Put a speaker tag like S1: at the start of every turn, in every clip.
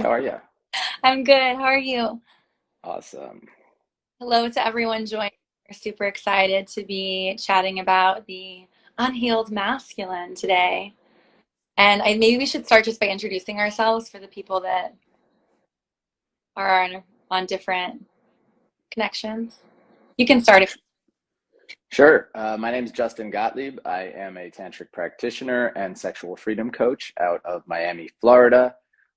S1: How are you?
S2: I'm good. How are you?
S1: Awesome.
S2: Hello to everyone joining. We're super excited to be chatting about the unhealed masculine today. And maybe we should start just by introducing ourselves for the people that are on different connections. You can start if
S1: Sure. My name is Justin Gottlieb. I am a Tantric Practitioner and sexual freedom coach out of Miami, Florida.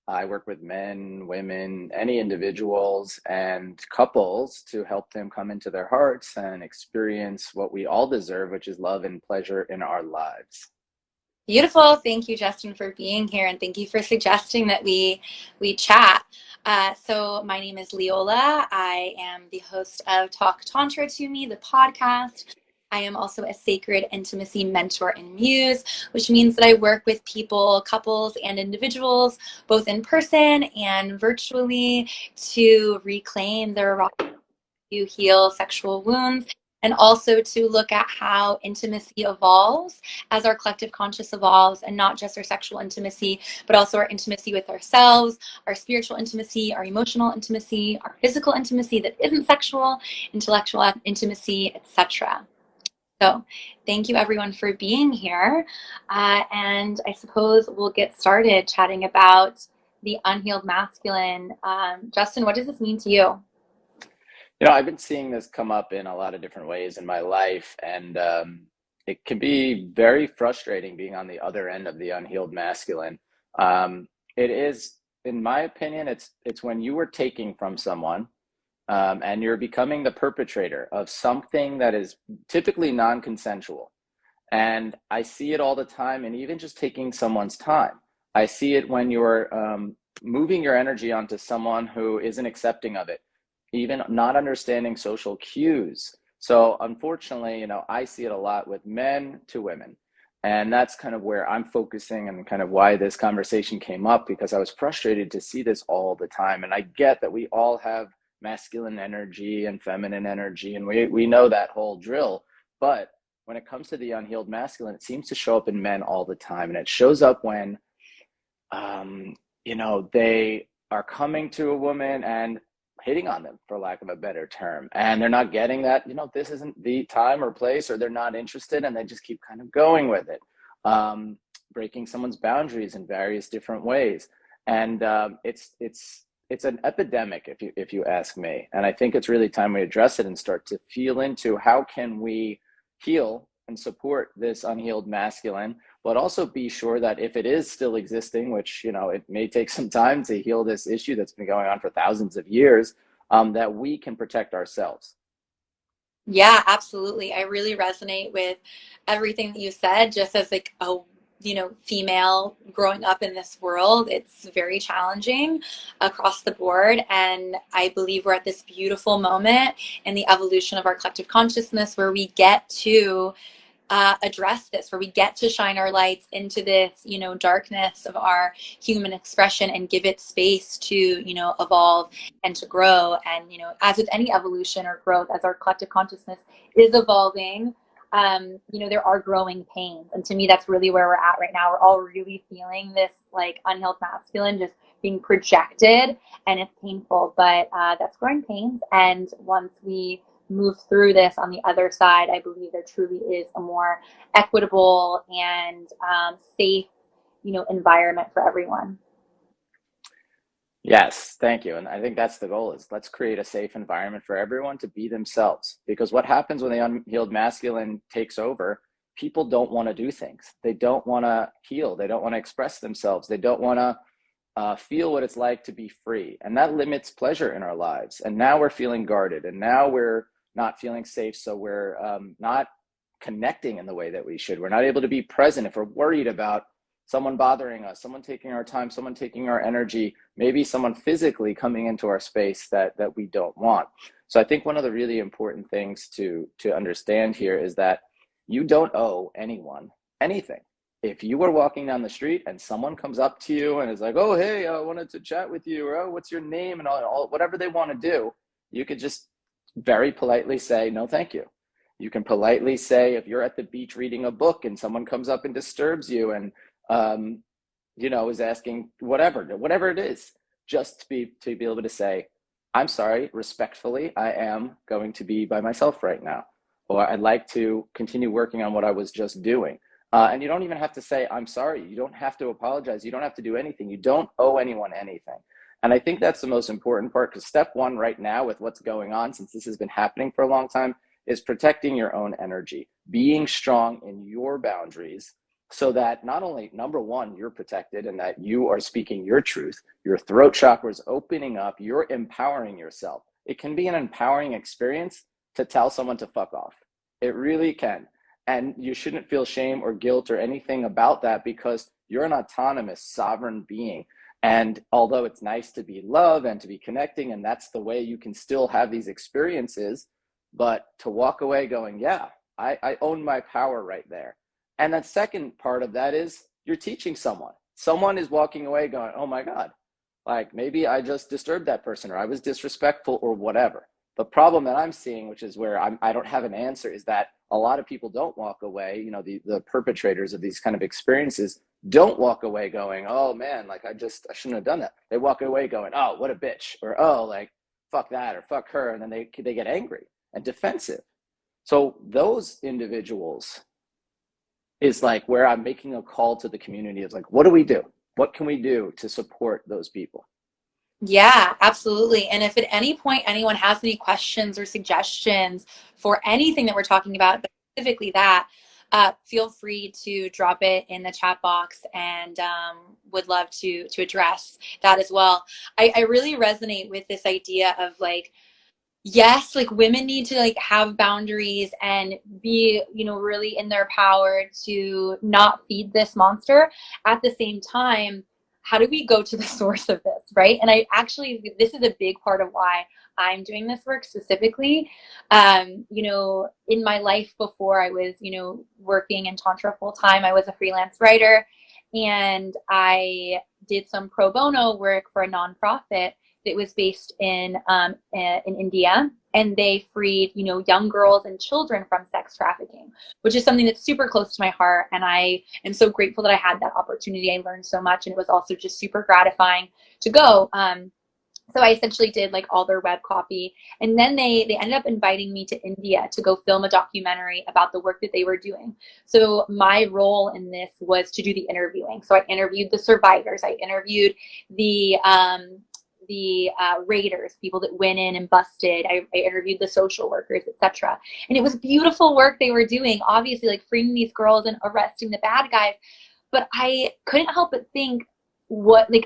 S1: I work with men, women, any individuals, and couples to help them come into their hearts and experience what we all deserve, which is love and pleasure in our lives.
S2: Beautiful. Thank you, Justin, for being here, and thank you for suggesting that we chat. So my name is Leola. I am the host of Talk Tantra to Me, the podcast. I am also a sacred intimacy mentor and muse, which means that I work with people, couples, and individuals, both in person and virtually, to reclaim their raw, to heal sexual wounds, and also to look at how intimacy evolves as our collective conscious evolves, and not just our sexual intimacy, but also our intimacy with ourselves, our spiritual intimacy, our emotional intimacy, our physical intimacy that isn't sexual, intellectual intimacy, etc. So thank you everyone for being here. And I suppose we'll get started chatting about the unhealed masculine. Justin, what does this mean to you?
S1: I've been seeing this come up in a lot of different ways in my life, and it can be very frustrating being on the other end of the unhealed masculine. It is, in my opinion, it's when you were taking from someone, and you're becoming the perpetrator of something that is typically non-consensual. And I see it all the time, and even just taking someone's time. I see it when you're moving your energy onto someone who isn't accepting of it, even not understanding social cues. So unfortunately, I see it a lot with men to women. And that's kind of where I'm focusing and kind of why this conversation came up, because I was frustrated to see this all the time. And I get that we all have masculine energy and feminine energy, and we know that whole drill. But when it comes to the unhealed masculine, it seems to show up in men all the time. And it shows up when, they are coming to a woman and hitting on them, for lack of a better term. And they're not getting that, this isn't the time or place, or they're not interested, and they just keep kind of going with it, breaking someone's boundaries in various different ways. And it's an epidemic, if you ask me. And I think it's really time we address it and start to feel into how can we heal and support this unhealed masculine, but also be sure that if it is still existing, which, it may take some time to heal this issue that's been going on for thousands of years, that we can protect ourselves.
S2: Yeah, absolutely. I really resonate with everything that you said. Just as like a female growing up in this world, it's very challenging across the board. And I believe we're at this beautiful moment in the evolution of our collective consciousness where we get to address this, where we get to shine our lights into this, darkness of our human expression and give it space to, evolve and to grow. And, as with any evolution or growth, as our collective consciousness is evolving, there are growing pains. And to me, that's really where we're at right now. We're all really feeling this like unhealed masculine just being projected, and it's painful, but that's growing pains. And once we move through this on the other side, I believe there truly is a more equitable and safe, environment for everyone.
S1: Yes, thank you. And I think that's the goal, is let's create a safe environment for everyone to be themselves. Because what happens when the unhealed masculine takes over, people don't want to do things. They don't want to heal. They don't want to express themselves. They don't want to feel what it's like to be free. And that limits pleasure in our lives. And now we're feeling guarded, and now we're not feeling safe. So we're not connecting in the way that we should. We're not able to be present if we're worried about someone bothering us, someone taking our time, someone taking our energy, maybe someone physically coming into our space that we don't want. So I think one of the really important things to understand here is that you don't owe anyone anything. If you were walking down the street and someone comes up to you and is like, oh, hey, I wanted to chat with you, or oh, what's your name, and all whatever they want to do, you could just very politely say, no, thank you. You can politely say, if you're at the beach reading a book and someone comes up and disturbs you and, is asking whatever it is, just to be able to say, I'm sorry, respectfully, I am going to be by myself right now, or I'd like to continue working on what I was just doing. And you don't even have to say, I'm sorry. You don't have to apologize. You don't have to do anything. You don't owe anyone anything. And I think that's the most important part, because step one right now with what's going on, since this has been happening for a long time, is protecting your own energy, being strong in your boundaries, so that not only, number one, you're protected and that you are speaking your truth, your throat chakra is opening up, you're empowering yourself. It can be an empowering experience to tell someone to fuck off. It really can. And you shouldn't feel shame or guilt or anything about that, because you're an autonomous, sovereign being. And although it's nice to be loved and to be connecting, and that's the way you can still have these experiences, but to walk away going, yeah, I own my power right there. And the second part of that is you're teaching someone. Someone is walking away going, oh my God, like maybe I just disturbed that person, or I was disrespectful, or whatever. The problem that I'm seeing, which is where I don't have an answer, is that a lot of people don't walk away. You know, the perpetrators of these kind of experiences don't walk away going, oh man, like I shouldn't have done that. They walk away going, oh, what a bitch, or oh, like fuck that, or fuck her. And then they get angry and defensive. So those individuals is like where I'm making a call to the community. It's like, what do we do? What can we do to support those people?
S2: Yeah, absolutely. And if at any point anyone has any questions or suggestions for anything that we're talking about, but specifically that, feel free to drop it in the chat box, and would love to address that as well. I really resonate with this idea of like, yes, like women need to like have boundaries and be, you know, really in their power to not feed this monster. At the same time, how do we go to the source of this, right? And I actually, this is a big part of why I'm doing this work specifically. You know, in my life before I was, you know, working in Tantra full time, I was a freelance writer, and I did some pro bono work for a nonprofit that was based in India, and they freed, you know, young girls and children from sex trafficking, which is something that's super close to my heart. And I am so grateful that I had that opportunity. I learned so much, and it was also just super gratifying to go. So I essentially did like all their web copy, and then they ended up inviting me to India to go film a documentary about the work that they were doing. So my role in this was to do the interviewing. So I interviewed the survivors. I interviewed the raiders, people that went in and busted. I interviewed the social workers, etc. And it was beautiful work they were doing, obviously, like freeing these girls and arresting the bad guys. But I couldn't help but think,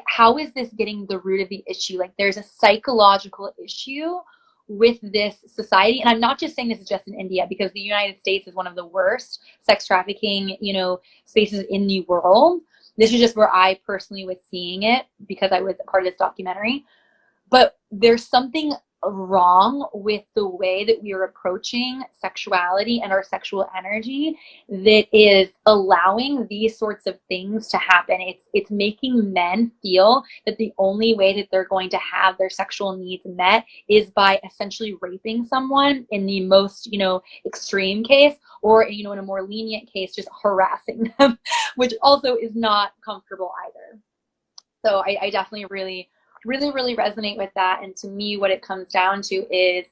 S2: how is this getting the root of the issue? Like, there's a psychological issue with this society. And I'm not just saying this is just in India, because the United States is one of the worst sex trafficking, you know, spaces in the world. This is just where I personally was seeing it, because I was a part of this documentary. But there's something wrong with the way that we are approaching sexuality and our sexual energy that is allowing these sorts of things to happen. It's making men feel that the only way that they're going to have their sexual needs met is by essentially raping someone in the most, you know, extreme case, or, you know, in a more lenient case, just harassing them, which also is not comfortable either. So I definitely really resonate with that. And to me, what it comes down to is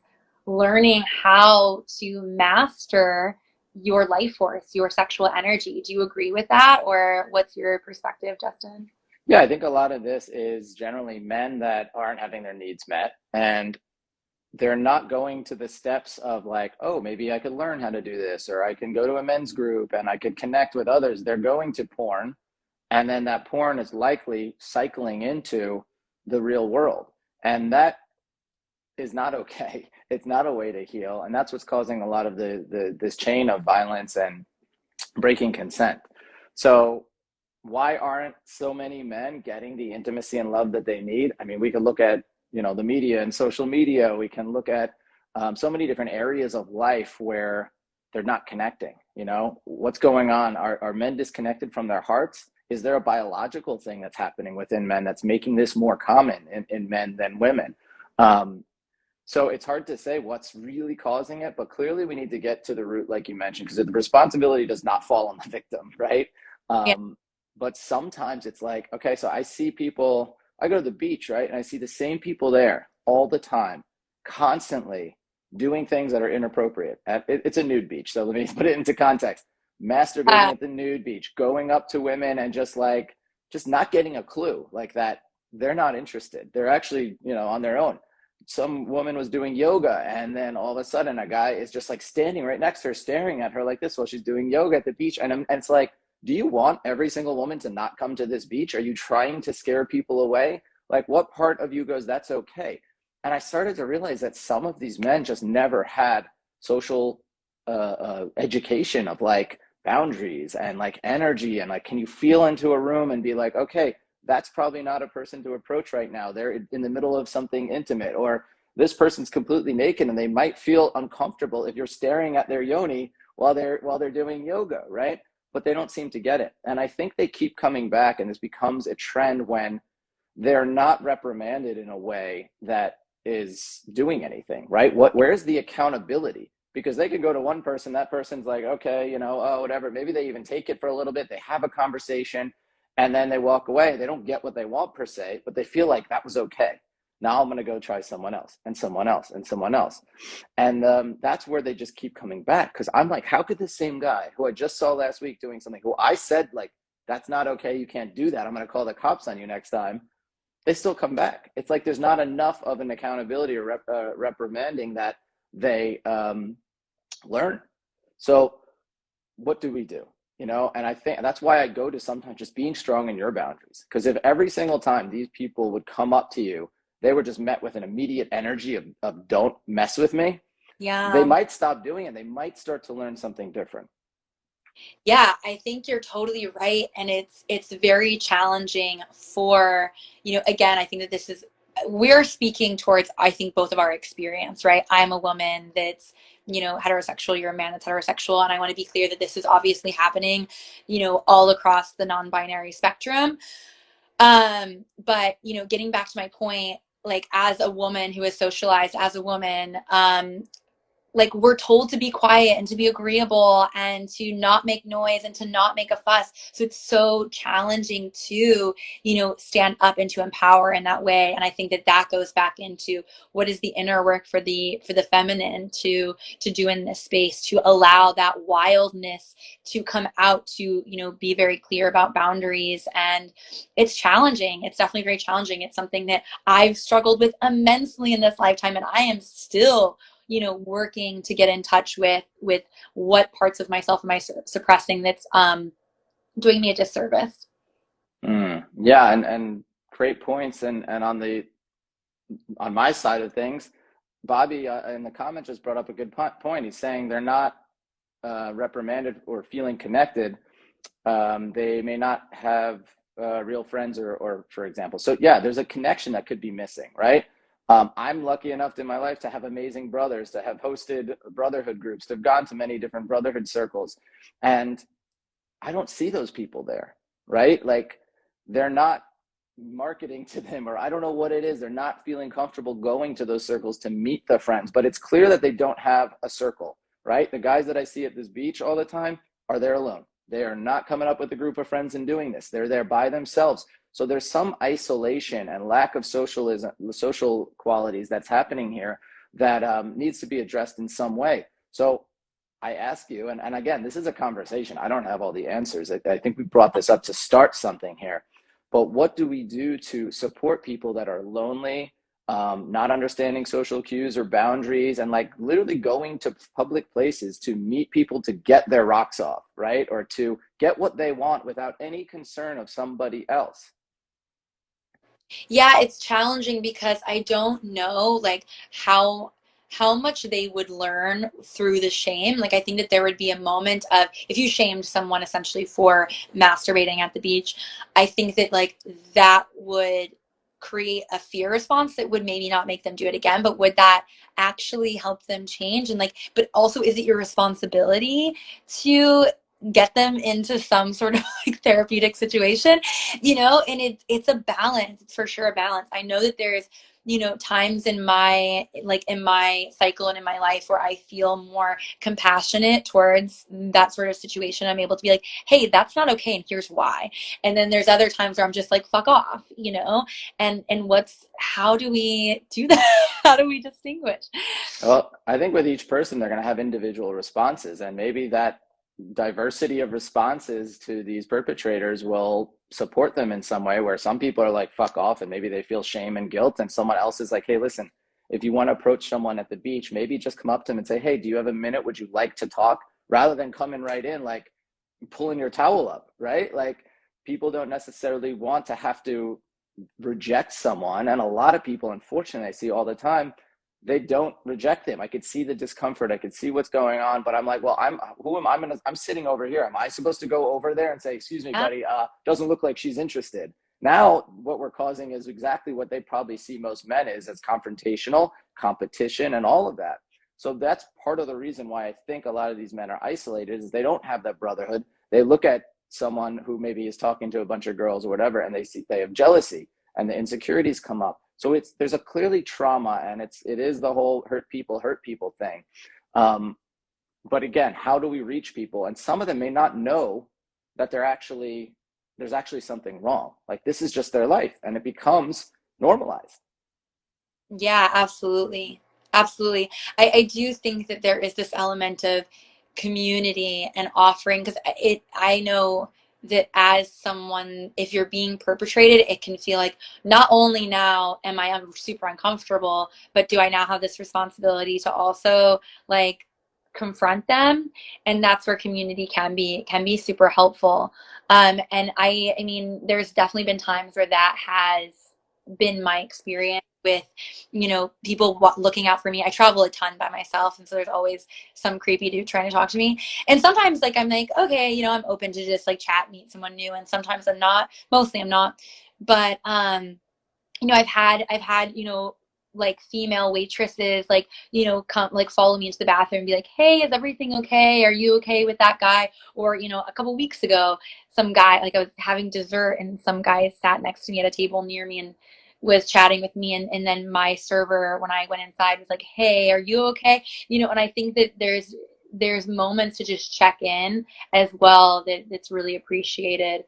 S2: learning how to master your life force, your sexual energy. Do you agree with that? Or what's your perspective, Justin?
S1: Yeah, I think a lot of this is generally men that aren't having their needs met, and they're not going to the steps of like, oh, maybe I could learn how to do this, or I can go to a men's group and I could connect with others. They're going to porn, and then that porn is likely cycling into the real world. And that is not okay. It's not a way to heal. And that's what's causing a lot of this chain of violence and breaking consent. So why aren't so many men getting the intimacy and love that they need? I mean, we can look at, you know, the media and social media. We can look at so many different areas of life where they're not connecting. You know, what's going on? Are men disconnected from their hearts? Is there a biological thing that's happening within men that's making this more common in men than women? So it's hard to say what's really causing it, but clearly we need to get to the root, like you mentioned, because the responsibility does not fall on the victim, right?
S2: Yeah.
S1: But sometimes it's like, okay, so I see people I go to the beach, right? And I see the same people there all the time, constantly doing things that are inappropriate. It's a nude beach, so let me put it into context. Masturbating
S2: Uh,
S1: at the nude beach, going up to women and just not getting a clue like that. They're not interested. They're actually, on their own. Some woman was doing yoga, and then all of a sudden a guy is just like standing right next to her, staring at her like this while she's doing yoga at the beach. And it's like, do you want every single woman to not come to this beach? Are you trying to scare people away? Like, what part of you goes, that's okay? And I started to realize that some of these men just never had social education of like boundaries and like energy, and like, can you feel into a room and be like, okay, that's probably not a person to approach right now. They're in the middle of something intimate, or this person's completely naked and they might feel uncomfortable if you're staring at their yoni while they're doing yoga, right? But they don't seem to get it. And I think they keep coming back, and this becomes a trend when they're not reprimanded in a way that is doing anything, right? Where's the accountability? Because they could go to one person, that person's like, okay, oh, whatever. Maybe they even take it for a little bit. They have a conversation and then they walk away. They don't get what they want per se, but they feel like that was okay. Now I'm going to go try someone else and someone else and someone else. And that's where they just keep coming back. Because I'm like, how could this same guy who I just saw last week doing something, who I said, like, that's not okay, you can't do that, I'm going to call the cops on you next time, they still come back. It's like there's not enough of an accountability or reprimanding that they learn. So what do we do? And I think that's why I go to sometimes just being strong in your boundaries. Because if every single time these people would come up to you, they were just met with an immediate energy of don't mess with me, they
S2: yeah.
S1: might stop doing it. They might start to learn something different.
S2: Yeah, I think you're totally right. And it's very challenging for, again, I think that we're speaking towards, I think, both of our experience, right? I'm a woman that's, heterosexual, you're a man that's heterosexual. And I want to be clear that this is obviously happening, all across the non-binary spectrum. But, getting back to my point, like as a woman who is socialized as a woman, like we're told to be quiet and to be agreeable and to not make noise and to not make a fuss. So it's so challenging to, stand up and to empower in that way. And I think that goes back into what is the inner work for the feminine to do in this space, to allow that wildness to come out, to, be very clear about boundaries. And it's challenging. It's definitely very challenging. It's something that I've struggled with immensely in this lifetime, and I am still working to get in touch with what parts of myself am I suppressing that's doing me a disservice.
S1: Yeah, and great points. And on my side of things, Bobby in the comment just brought up a good point. He's saying they're not reprimanded or feeling connected. They may not have real friends or for example. So yeah, there's a connection that could be missing, right? I'm lucky enough in my life to have amazing brothers, to have hosted brotherhood groups, to have gone to many different brotherhood circles. And I don't see those people there, right? Like they're not marketing to them, or I don't know what it is. They're not feeling comfortable going to those circles to meet the friends, but it's clear that they don't have a circle, right? The guys that I see at this beach all the time are there alone. They are not coming up with a group of friends and doing this. They're there by themselves. So there's some isolation and lack of social qualities that's happening here that needs to be addressed in some way. So I ask you, and again, this is a conversation. I don't have all the answers. I think we brought this up to start something here. But what do we do to support people that are lonely, not understanding social cues or boundaries, and like literally going to public places to meet people to get their rocks off, right? Or to get what they want without any concern of somebody else?
S2: Yeah, it's challenging because I don't know like how much they would learn through the shame. Like I think that there would be a moment of, if you shamed someone essentially for masturbating at the beach, I think that like that would create a fear response that would maybe not make them do it again, but would that actually help them change? And like, but also, is it your responsibility to get them into some sort of like therapeutic situation, and it's a balance. It's for sure a balance. I know that there's times in my cycle and in my life where I feel more compassionate towards that sort of situation. I'm able to be like, hey, that's not okay, and here's why. And then there's other times where I'm just like, fuck off, and how do we do that? How do we distinguish?
S1: Well, I think with each person, they're going to have individual responses, and maybe that diversity of responses to these perpetrators will support them in some way, where some people are like, fuck off, and maybe they feel shame and guilt, and someone else is like, hey, listen, if you want to approach someone at the beach, maybe just come up to them and say, hey, do you have a minute? Would you like to talk? Rather than coming right in, like pulling your towel up, right? Like, people don't necessarily want to have to reject someone. And a lot of people, unfortunately, I see all the time, they don't reject them. I could see the discomfort. I could see what's going on, but I'm like, well, I'm sitting over here. Am I supposed to go over there and say, excuse me, buddy, doesn't look like she's interested? Now, what we're causing is exactly what they probably see most men is, as confrontational, competition, and all of that. So that's part of the reason why I think a lot of these men are isolated, is they don't have that brotherhood. They look at someone who maybe is talking to a bunch of girls or whatever, and they have jealousy, and the insecurities come up. So there's a clearly trauma, and it is the whole hurt people thing. But again, how do we reach people? And some of them may not know that there's actually something wrong. Like, this is just their life, and it becomes normalized.
S2: Yeah, absolutely. Absolutely. I do think that there is this element of community and offering, because I know that as someone, if you're being perpetrated, it can feel like, not only now am I super uncomfortable, but do I now have this responsibility to also like confront them? And that's where community can be super helpful. And I mean, there's definitely been times where that has been my experience with, people looking out for me. I travel a ton by myself, and so there's always some creepy dude trying to talk to me. And sometimes, like, I'm like, okay, I'm open to just like chat, meet someone new. And sometimes I'm not. Mostly I'm not. But I've had like female waitresses like come like follow me into the bathroom and be like, hey, is everything okay? Are you okay with that guy? Or a couple weeks ago, some guy, like, I was having dessert and some guy sat next to me at a table near me and was chatting with me, and then my server, when I went inside, was like, hey, are you okay? And I think that there's moments to just check in as well that's really appreciated.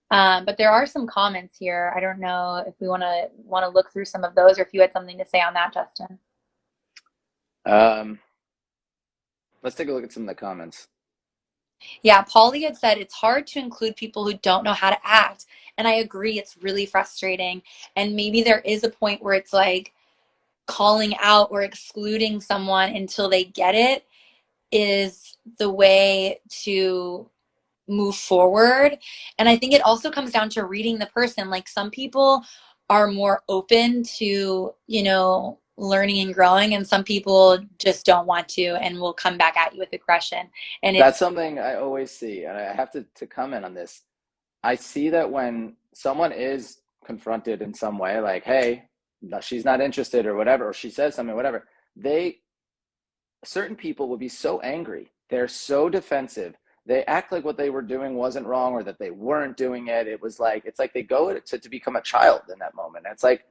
S2: But there are some comments here. I don't know if we want to look through some of those, or if you had something to say on that, Justin.
S1: Um, let's take a look at some of the comments.
S2: Yeah, Paulie had said it's hard to include people who don't know how to act. And I agree, it's really frustrating. And maybe there is a point where it's like calling out or excluding someone until they get it is the way to move forward. And I think it also comes down to reading the person. Like, some people are more open to, learning and growing, and some people just don't want to and will come back at you with aggression. And
S1: That's
S2: it's
S1: something I always see, and I have to comment on this. I see that when someone is confronted in some way, like, hey, no, she's not interested or whatever, or she says something, whatever, certain people will be so angry. They're so defensive. They act like what they were doing wasn't wrong, or that they weren't doing it. It's like they go to become a child in that moment. And it's like,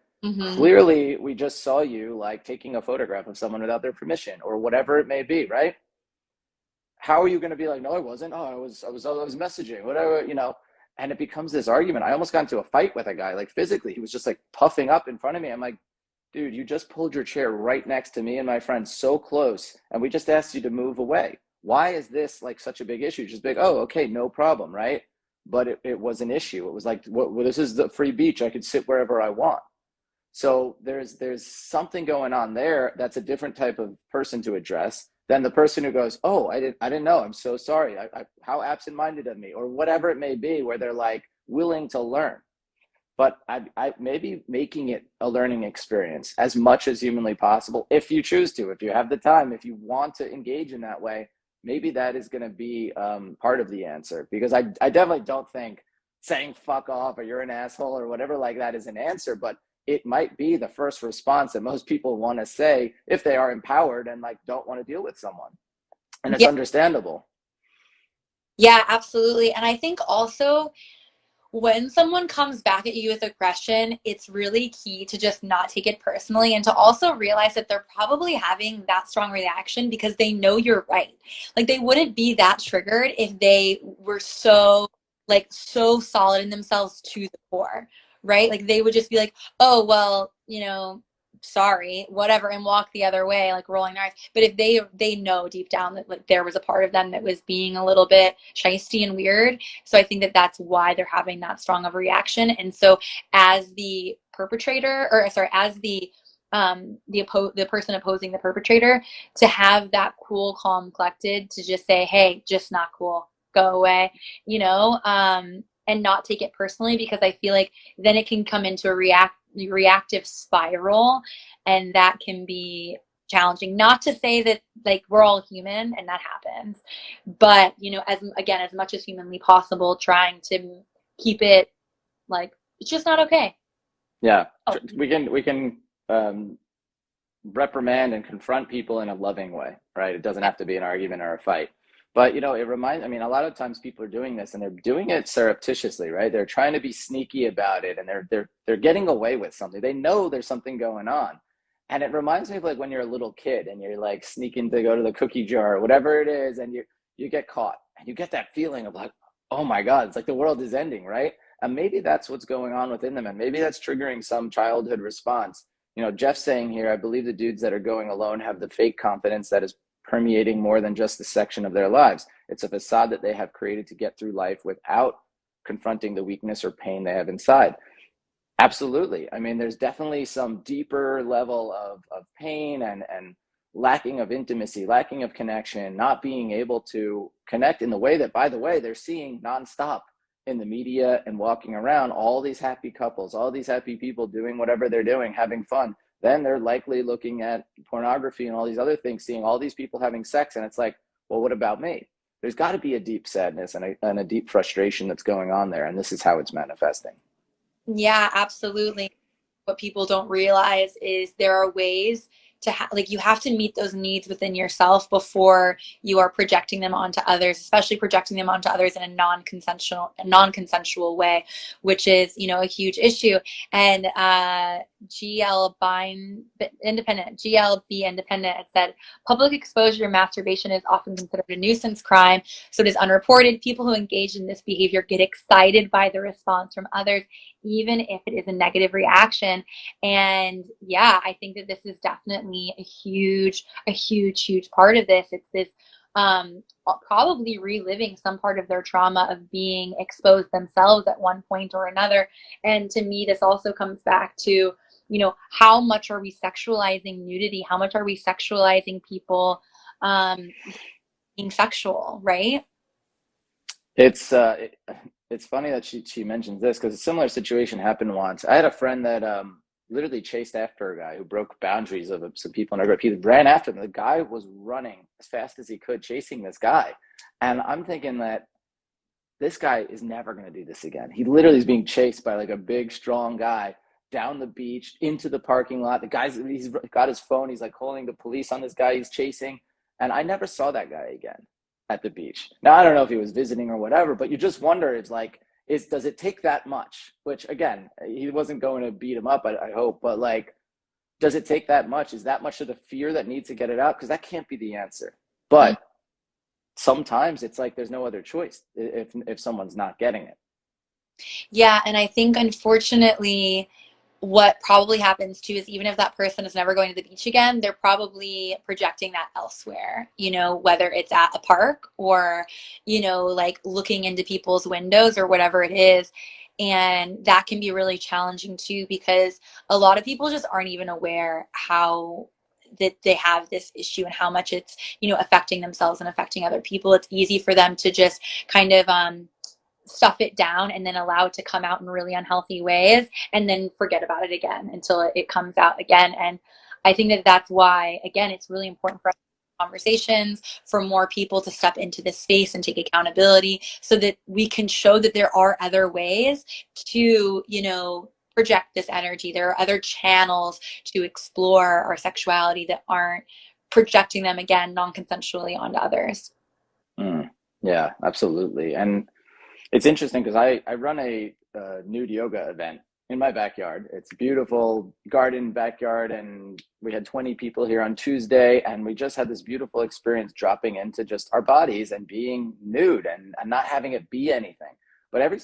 S1: clearly we just saw you like taking a photograph of someone without their permission, or whatever it may be, right? How are you going to be like, no, I wasn't. Oh, I was messaging, whatever, and it becomes this argument. I almost got into a fight with a guy, like physically. He was just like puffing up in front of me. I'm like, dude, you just pulled your chair right next to me and my friend, so close, and we just asked you to move away. Why is this like such a big issue? Just big, oh, okay, no problem, right? But it was an issue. It was like, well, this is the free beach. I could sit wherever I want. So there's something going on there that's a different type of person to address than the person who goes, oh, I didn't know. I'm so sorry. How absent-minded of me, or whatever it may be, where they're like willing to learn. But I maybe making it a learning experience as much as humanly possible, if you choose to, if you have the time, if you want to engage in that way, maybe that is going to be part of the answer. Because I definitely don't think saying fuck off or you're an asshole or whatever like that is an answer, but it might be the first response that most people want to say if they are empowered and like don't want to deal with someone. And it's
S2: yeah,
S1: understandable.
S2: yeah, absolutely. And I think also when someone comes back at you with aggression, it's really key to just not take it personally and to also realize that they're probably having that strong reaction because they know you're right. Like they wouldn't be that triggered if they were so so solid in themselves to the core, right? Like they would just be like, "Oh, well, sorry, whatever," and walk the other way, like rolling their eyes. But if they know deep down that like there was a part of them that was being a little bit shisty and weird, so I think that that's why they're having that strong of a reaction. And so as the perpetrator, or sorry, as the person opposing the perpetrator, to have that cool, calm, collected, to just say, "Hey, just not cool, go away," and not take it personally, because I feel like then it can come into a reactive spiral, and that can be challenging. Not to say that like we're all human and that happens, but as much as humanly possible, trying to keep it like it's just not okay.
S1: Yeah, we can reprimand and confront people in a loving way, right? It doesn't have to be an argument or a fight. But it reminds, I mean, a lot of times people are doing this and they're doing it surreptitiously, right? They're trying to be sneaky about it, and they're getting away with something. They know there's something going on. And it reminds me of like when you're a little kid and you're like sneaking to go to the cookie jar or whatever it is, and you get caught and you get that feeling of like, oh my God, it's like the world is ending, right? And maybe that's what's going on within them. And maybe that's triggering some childhood response. Jeff's saying here, I believe the dudes that are going alone have the fake confidence that is permeating more than just a section of their lives. It's a facade that they have created to get through life without confronting the weakness or pain they have inside. Absolutely. I mean, there's definitely some deeper level of pain and lacking of intimacy, lacking of connection, not being able to connect in the way that, by the way, they're seeing nonstop in the media and walking around, all these happy couples, all these happy people doing whatever they're doing, having fun. Then they're likely looking at pornography and all these other things, seeing all these people having sex. And it's like, well, what about me? There's got to be a deep sadness and a deep frustration that's going on there. And this is how it's manifesting.
S2: Yeah, absolutely. What people don't realize is there are ways to like you have to meet those needs within yourself before you are projecting them onto others, especially projecting them onto others in a non-consensual way, which is a huge issue. And GLB Independent, it said public exposure to masturbation is often considered a nuisance crime, so it is unreported. People who engage in this behavior get excited by the response from others, even if it is a negative reaction. And yeah, I think that this is definitely a huge part of this. It's this probably reliving some part of their trauma of being exposed themselves at one point or another. And to me, this also comes back to, how much are we sexualizing nudity? How much are we sexualizing people being sexual, right?
S1: It's funny that she mentions this because a similar situation happened once. I had a friend that literally chased after a guy who broke boundaries of some people in our group. He ran after them. The guy was running as fast as he could, chasing this guy. And I'm thinking that this guy is never going to do this again. He literally is being chased by like a big, strong guy down the beach into the parking lot. He's got his phone. He's like calling the police on this guy he's chasing. And I never saw that guy again at the beach. Now, I don't know if he was visiting or whatever, but you just wonder, it's like, does it take that much? Which again, he wasn't going to beat him up, I hope, but like, does it take that much? Is that much of the fear that needs to get it out? Because that can't be the answer. But sometimes it's like there's no other choice if someone's not getting it.
S2: Yeah, and I think unfortunately, what probably happens too is even if that person is never going to the beach again, they're probably projecting that elsewhere, whether it's at a park or, like looking into people's windows or whatever it is. And that can be really challenging too, because a lot of people just aren't even aware how that they have this issue and how much it's, affecting themselves and affecting other people. It's easy for them to just kind of, stuff it down and then allow it to come out in really unhealthy ways and then forget about it again until it comes out again. And I think that that's why, again, it's really important for us to have conversations, for more people to step into this space and take accountability so that we can show that there are other ways to, project this energy. There are other channels to explore our sexuality that aren't projecting them again non-consensually onto others.
S1: Yeah, absolutely. And It's interesting because I run a nude yoga event in my backyard. It's a beautiful garden backyard, and we had 20 people here on Tuesday, and we just had this beautiful experience dropping into just our bodies and being nude and not having it be anything. But every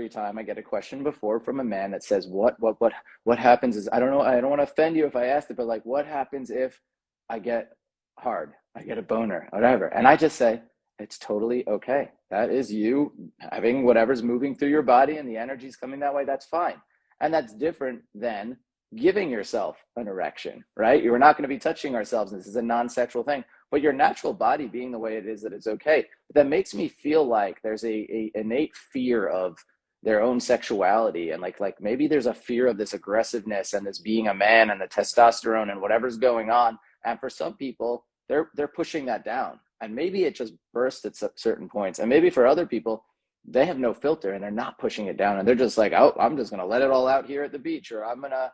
S1: time I get a question before from a man that says, what happens is, I don't know, I don't want to offend you if I asked it, but like, what happens if I get hard, I get a boner, whatever? And I just say, it's totally okay. That is you having whatever's moving through your body and the energy's coming that way. That's fine. And that's different than giving yourself an erection, right? You're not going to be touching ourselves. This is a non-sexual thing, but your natural body being the way it is, that it's okay. But that makes me feel like there's a innate fear of their own sexuality, and like maybe there's a fear of this aggressiveness and this being a man and the testosterone and whatever's going on. And for some people, they're pushing that down, and maybe it just bursts at certain points, and maybe for other people they have no filter and they're not pushing it down, and they're just like, oh, I'm just going to let it all out here at the beach, or I'm going to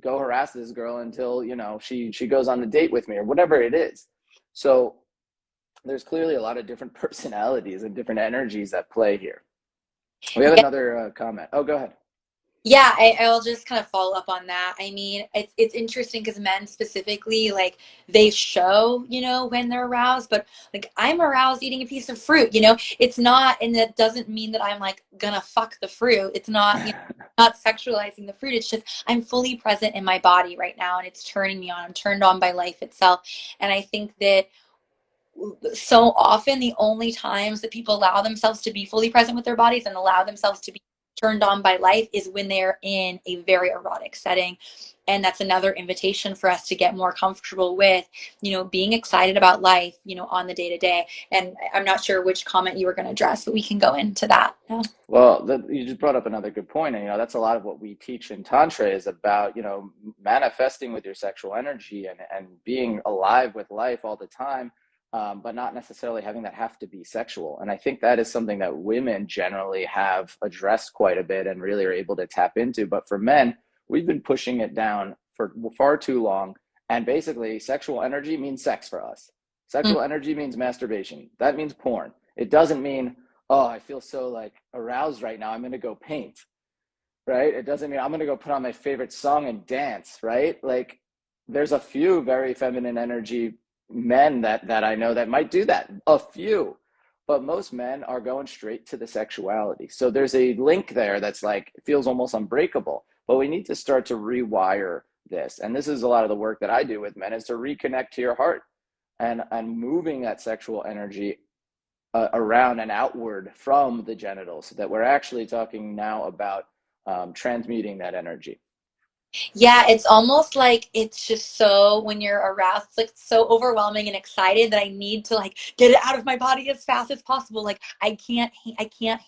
S1: go harass this girl until, you know, she goes on a date with me, or whatever it is. So there's clearly a lot of different personalities and different energies at play here. We have
S2: Yeah.
S1: another comment. Oh, go ahead.
S2: Yeah, I'll just kind of follow up on that. I mean, it's interesting because men specifically, like they show, when they're aroused, but like I'm aroused eating a piece of fruit, it's not, and that doesn't mean that I'm like gonna fuck the fruit. It's not, not sexualizing the fruit. It's just I'm fully present in my body right now and it's turning me on. I'm turned on by life itself. And I think that so often the only times that people allow themselves to be fully present with their bodies and allow themselves to be turned on by life is when they're in a very erotic setting. And that's another invitation for us to get more comfortable with, being excited about life, on the day to day. And I'm not sure which comment you were going to address, but we can go into that. Yeah.
S1: Well, you just brought up another good point, and that's a lot of what we teach in Tantra is about, manifesting with your sexual energy and being alive with life all the time, but not necessarily having that have to be sexual. And I think that is something that women generally have addressed quite a bit and really are able to tap into. But for men, we've been pushing it down for far too long. And basically, sexual energy means sex for us.
S2: Mm.
S1: Sexual energy means masturbation. That means porn. It doesn't mean, oh, I feel so like aroused right now, I'm going to go paint, right? It doesn't mean I'm going to go put on my favorite song and dance, right? Like there's a few very feminine energy men that I know that might do that, a few, but most men are going straight to the sexuality. So there's a link there that's like, it feels almost unbreakable, but we need to start to rewire this. And this is a lot of the work that I do with men, is to reconnect to your heart and moving that sexual energy around and outward from the genitals, so that we're actually talking now about transmuting that energy.
S2: Yeah, it's almost like it's just so when you're aroused, it's like so overwhelming and excited that I need to like get it out of my body as fast as possible. Like I can't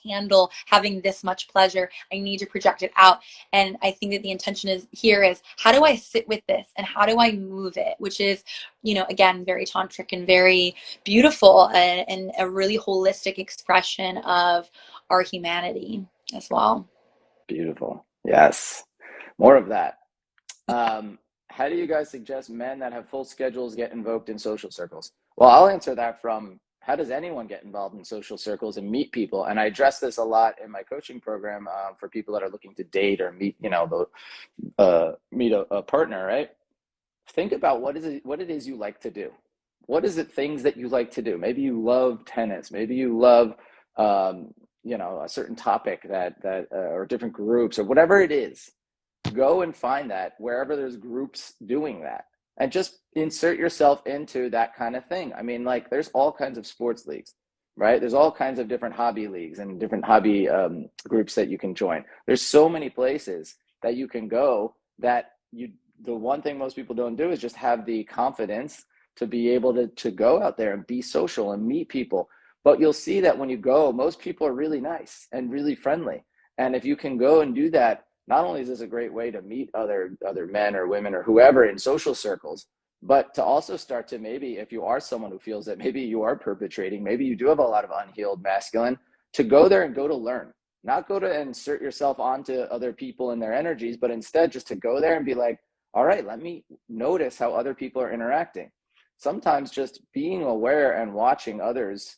S2: handle having this much pleasure. I need to project it out. And I think that the intention is here is how do I sit with this and how do I move it, which is, again, very tantric and very beautiful and a really holistic expression of our humanity as well.
S1: Beautiful. Yes. More of that. How do you guys suggest men that have full schedules get invoked in social circles? Well, I'll answer that from, how does anyone get involved in social circles and meet people? And I address this a lot in my coaching program for people that are looking to date or meet, meet a partner, right? Think about what it is you like to do. What is it, things that you like to do? Maybe you love tennis. Maybe you love, a certain topic or different groups or whatever it is. Go and find that wherever there's groups doing that, and just insert yourself into that kind of thing. I mean, like there's all kinds of sports leagues, right? There's all kinds of different hobby leagues and different hobby groups that you can join. There's so many places that you can go that the one thing most people don't do is just have the confidence to be able to go out there and be social and meet people. But you'll see that when you go, most people are really nice and really friendly. And if you can go and do that, not only is this a great way to meet other men or women or whoever in social circles, but to also start to, maybe if you are someone who feels that maybe you are perpetrating, maybe you do have a lot of unhealed masculine, to go there and go to learn, not go to insert yourself onto other people and their energies, but instead just to go there and be like, all right, let me notice how other people are interacting. Sometimes just being aware and watching others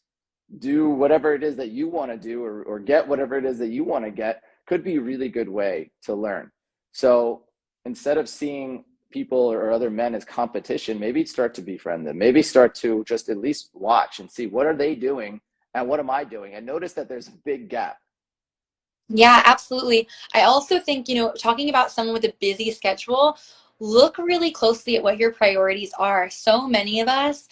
S1: do whatever it is that you want to do, or get whatever it is that you want to get, could be a really good way to learn. So instead of seeing people or other men as competition, maybe start to befriend them. Maybe start to just at least watch and see, what are they doing and what am I doing? And notice that there's a big gap.
S2: Yeah, absolutely. I also think, talking about someone with a busy schedule, look really closely at what your priorities are. So many of us,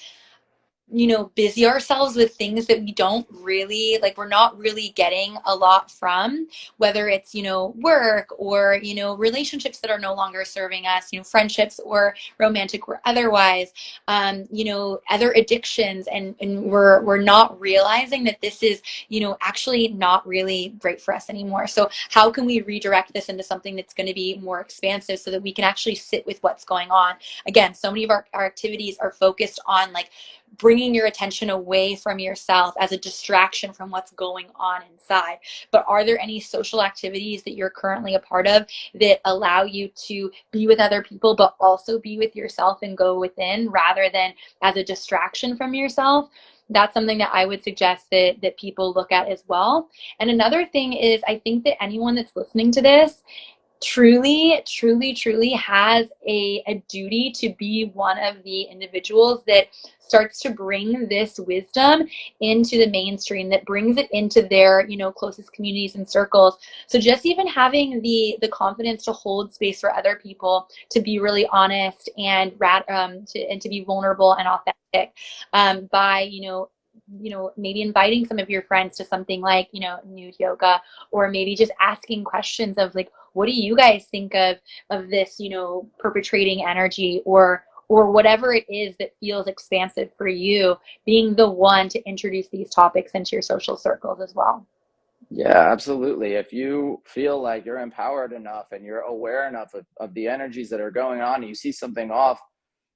S2: busy ourselves with things that we don't really like, we're not really getting a lot from, whether it's, work or, relationships that are no longer serving us, friendships or romantic or otherwise, other addictions. And we're not realizing that this is, actually not really great for us anymore. So how can we redirect this into something that's going to be more expansive so that we can actually sit with what's going on? Again, so many of our activities are focused on like bringing your attention away from yourself as a distraction from what's going on inside. But are there any social activities that you're currently a part of that allow you to be with other people, but also be with yourself and go within rather than as a distraction from yourself? That's something that I would suggest that people look at as well. And another thing is, I think that anyone that's listening to this truly has a duty to be one of the individuals that starts to bring this wisdom into the mainstream, that brings it into their, closest communities and circles. So just even having the confidence to hold space for other people, to be really honest and to be vulnerable and authentic, by maybe inviting some of your friends to something like, nude yoga, or maybe just asking questions of like, what do you guys think of this, perpetrating energy, or whatever it is that feels expansive for you, being the one to introduce these topics into your social circles as well.
S1: Yeah, absolutely. If you feel like you're empowered enough and you're aware enough of the energies that are going on, and you see something off,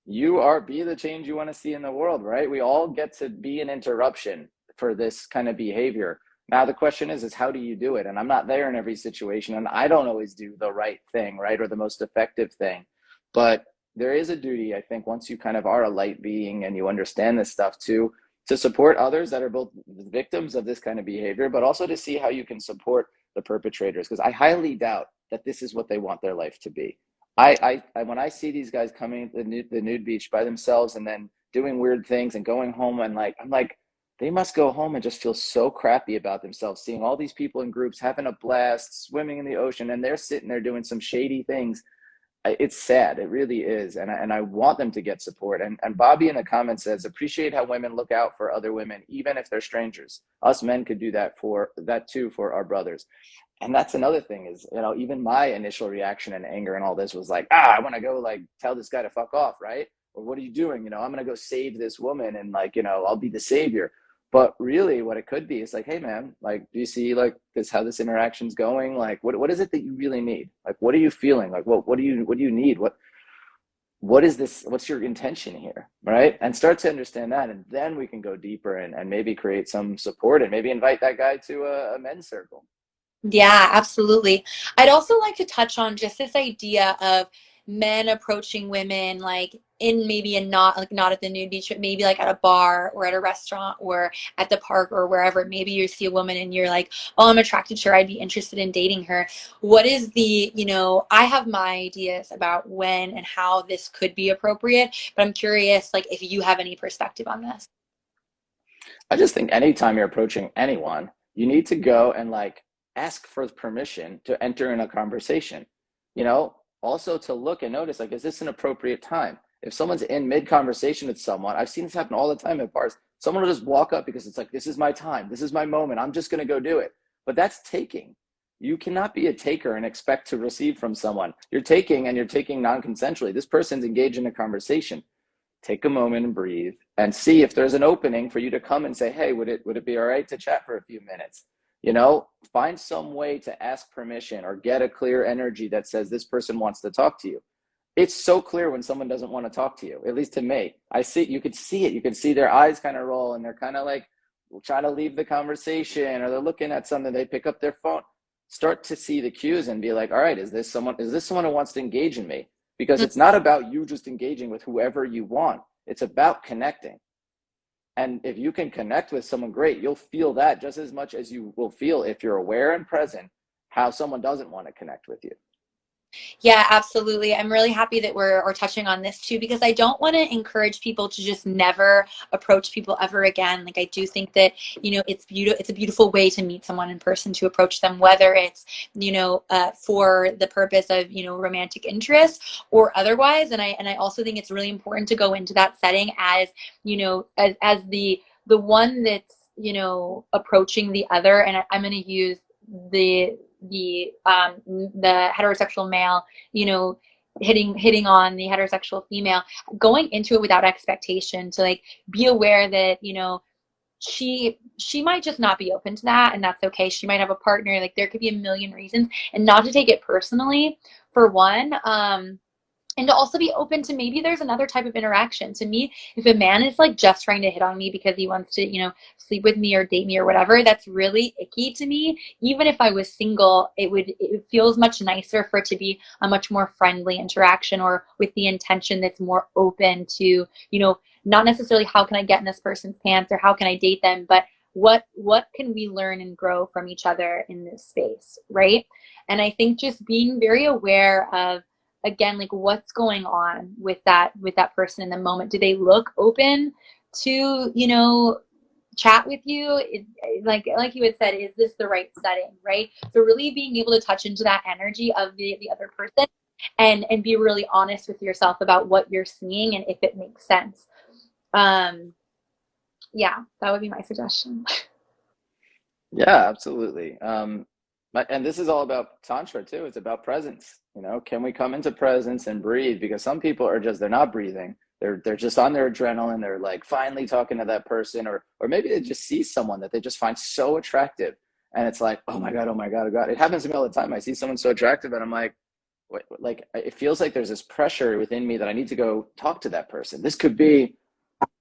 S1: be the change you want to see in the world, right? We all get to be an interruption for this kind of behavior. Now the question is how do you do it? And I'm not there in every situation, and I don't always do the right thing, right, or the most effective thing. But there is a duty, I think, once you kind of are a light being and you understand this stuff, to support others that are both victims of this kind of behavior, but also to see how you can support the perpetrators, because I highly doubt that this is what they want their life to be. I when I see these guys coming to the nude beach by themselves and then doing weird things and going home, and I'm like, they must go home and just feel so crappy about themselves, seeing all these people in groups having a blast, swimming in the ocean, and they're sitting there doing some shady things. It's sad. It really is. And I want them to get support. And Bobby in the comments says, appreciate how women look out for other women, even if they're strangers. Us men could do that too for our brothers. And that's another thing is, even my initial reaction and anger and all this was like, I want to go like tell this guy to fuck off, right? Or what are you doing? I'm going to go save this woman and I'll be the savior. But really what it could be is like, hey man, like, do you see like this, how this interaction's going? Like, what is it that you really need? Like, what are you feeling? Like, what do you need? What is this? What's your intention here? Right. And start to understand that. And then we can go deeper and maybe create some support and maybe invite that guy to a men's circle.
S2: Yeah, absolutely. I'd also like to touch on just this idea of men approaching women like in maybe a not at the nude beach, but maybe like at a bar or at a restaurant or at the park or wherever. Maybe you see a woman and you're like, oh, I'm attracted to her. I'd be interested in dating her. What is I have my ideas about when and how this could be appropriate, but I'm curious, like, if you have any perspective on this.
S1: I just think anytime you're approaching anyone, you need to go and like ask for permission to enter in a conversation. Also to look and notice, like, is this an appropriate time? If someone's in mid conversation with someone, I've seen this happen all the time at bars. Someone will just walk up because it's like, this is my time, this is my moment, I'm just going to go do it. But that's taking. You cannot be a taker and expect to receive from someone. You're taking, and you're taking non-consensually. This person's engaged in a conversation. Take a moment and breathe and see if there's an opening for you to come and say, hey, would it be all right to chat for a few minutes? Find some way to ask permission or get a clear energy that says this person wants to talk to you. It's so clear when someone doesn't want to talk to you, at least to me. You could see it. You can see their eyes kind of roll and they're kind of like trying to leave the conversation, or they're looking at something, they pick up their phone. Start to see the cues and be like, all right, is this someone who wants to engage in me? Because it's not about you just engaging with whoever you want. It's about connecting. And if you can connect with someone, great, you'll feel that just as much as you will feel, if you're aware and present, how someone doesn't want to connect with you.
S2: Yeah, absolutely. I'm really happy that we're touching on this too, because I don't want to encourage people to just never approach people ever again. Like, I do think that, it's beautiful. It's a beautiful way to meet someone in person, to approach them, whether it's, for the purpose of, romantic interest or otherwise. And I also think it's really important to go into that setting as, as the one that's, approaching the other. And I'm going to use the heterosexual male, hitting on the heterosexual female, going into it without expectation, to like be aware that, she might just not be open to that, and that's okay. She might have a partner. Like, there could be a million reasons, and not to take it personally, for one. And to also be open to, maybe there's another type of interaction. To me, if a man is like just trying to hit on me because he wants to, sleep with me or date me or whatever, that's really icky to me. Even if I was single, it feels much nicer for it to be a much more friendly interaction, or with the intention that's more open to, not necessarily how can I get in this person's pants or how can I date them, but what can we learn and grow from each other in this space, right? And I think just being very aware of, again, like, what's going on with that person in the moment. Do they look open to, chat with you? Like you had said, is this the right setting, right? So really being able to touch into that energy of the other person, and be really honest with yourself about what you're seeing and if it makes sense. Yeah, that would be my suggestion.
S1: Yeah, absolutely. And this is all about Tantra too. It's about presence. Can we come into presence and breathe? Because some people are just, they're not breathing. They're just on their adrenaline. They're like finally talking to that person, or maybe they just see someone that they just find so attractive. And it's like, oh my God, oh my God, oh God. It happens to me all the time. I see someone so attractive and I'm like, what, like, it feels like there's this pressure within me that I need to go talk to that person. This could be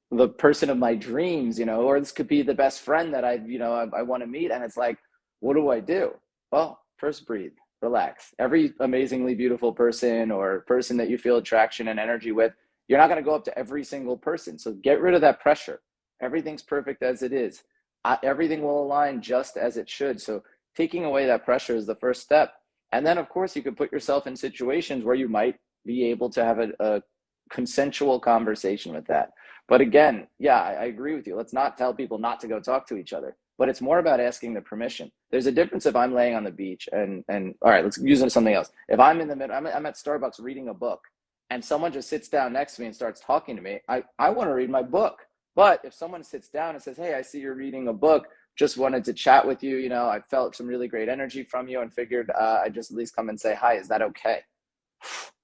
S1: the person of my dreams, or this could be the best friend that I want to meet. And it's like, what do I do? Well, first breathe, relax. Every amazingly beautiful person or person that you feel attraction and energy with, you're not going to go up to every single person. So get rid of that pressure. Everything's perfect as it is. Everything will align just as it should. So taking away that pressure is the first step. And then, of course, you can put yourself in situations where you might be able to have a consensual conversation with that. But again, yeah, I agree with you. Let's not tell people not to go talk to each other, but it's more about asking the permission. There's a difference if I'm laying on the beach and all right, let's use it something else. If I'm in the middle, I'm at Starbucks reading a book, and someone just sits down next to me and starts talking to me, I want to read my book. But if someone sits down and says, hey, I see you're reading a book, just wanted to chat with you, I felt some really great energy from you and figured I'd just at least come and say hi. Is that okay?